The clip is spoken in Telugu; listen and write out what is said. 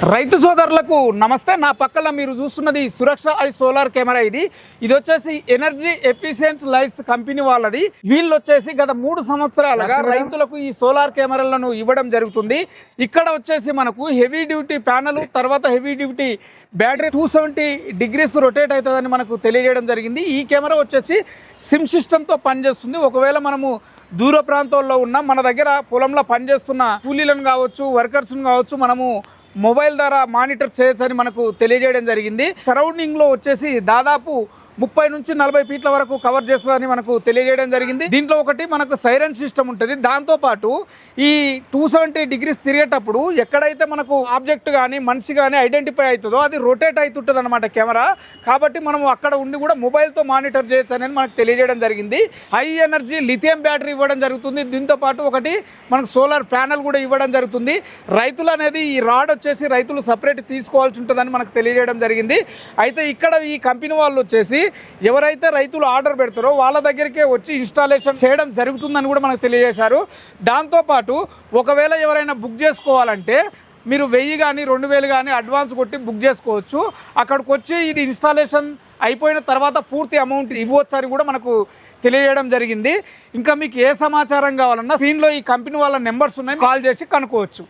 రైతు సోదరులకు నమస్తే. నా పక్కన మీరు చూస్తున్నది సురక్ష ఐ సోలార్ కెమెరా. ఇది వచ్చేసి ఎనర్జీ ఎఫిషియెంట్ లైట్స్ కంపెనీ వాళ్ళది. వీళ్ళు వచ్చేసి గత 3 సంవత్సరాలుగా రైతులకు ఈ సోలార్ కెమెరాలను ఇవ్వడం జరుగుతుంది. ఇక్కడ వచ్చేసి మనకు హెవీ డ్యూటీ ప్యానల్, తర్వాత heavy duty battery 270 degrees rotate అవుతుందని మనకు తెలియజేయడం జరిగింది. ఈ కెమెరా వచ్చేసి సిమ్ సిస్టంతో పనిచేస్తుంది. ఒకవేళ మనము దూర ప్రాంతాల్లో ఉన్న మన దగ్గర పొలంలో పనిచేస్తున్న కూలీలను కావచ్చు, వర్కర్స్ను కావచ్చు, మనము మొబైల్ ద్వారా మానిటర్ చేయొచ్చని మనకు తెలియజేయడం జరిగింది. సరౌండింగ్లో వచ్చేసి దాదాపు 30 నుంచి 40 ఫీట్ల వరకు కవర్ చేస్తుందని మనకు తెలియజేయడం జరిగింది. దీంట్లో ఒకటి మనకు సైరన్ సిస్టమ్ ఉంటుంది. దాంతోపాటు ఈ 270 degrees తిరిగేటప్పుడు ఎక్కడైతే మనకు ఆబ్జెక్ట్ కానీ మనిషి కానీ ఐడెంటిఫై అవుతుందో అది రొటేట్ అవుతుంటుంది అనమాట కెమెరా. కాబట్టి మనం అక్కడ ఉండి కూడా మొబైల్తో మానిటర్ చేయొచ్చు అనేది మనకు తెలియజేయడం జరిగింది. హై ఎనర్జీ లిథియం బ్యాటరీ ఇవ్వడం జరుగుతుంది. దీంతోపాటు ఒకటి మనకు సోలార్ ప్యానల్ కూడా ఇవ్వడం జరుగుతుంది. రైతులు అనేది ఈ రాడ్ వచ్చేసి రైతులు సపరేట్ తీసుకోవాల్సి ఉంటుందని మనకు తెలియజేయడం జరిగింది. అయితే ఇక్కడ ఈ కంపెనీ వాళ్ళు వచ్చేసి ఎవరైతే రైతులు ఆర్డర్ పెడతారో వాళ్ళ దగ్గరికే వచ్చి ఇన్స్టాలేషన్ చేయడం జరుగుతుందని కూడా మనకు తెలియజేశారు. దాంతోపాటు ఒకవేళ ఎవరైనా బుక్ చేసుకోవాలంటే మీరు 1000 కానీ 2000 కానీ అడ్వాన్స్ కొట్టి బుక్ చేసుకోవచ్చు. అక్కడికి వచ్చి ఇది ఇన్స్టాలేషన్ అయిపోయిన తర్వాత పూర్తి అమౌంట్ ఇవ్వచ్చు అని కూడా మనకు తెలియజేయడం జరిగింది. ఇంకా మీకు ఏ సమాచారం కావాలన్నా స్క్రీన్లో ఈ కంపెనీ వాళ్ళ నెంబర్స్ ఉన్నాయి, కాల్ చేసి కనుక్కోవచ్చు.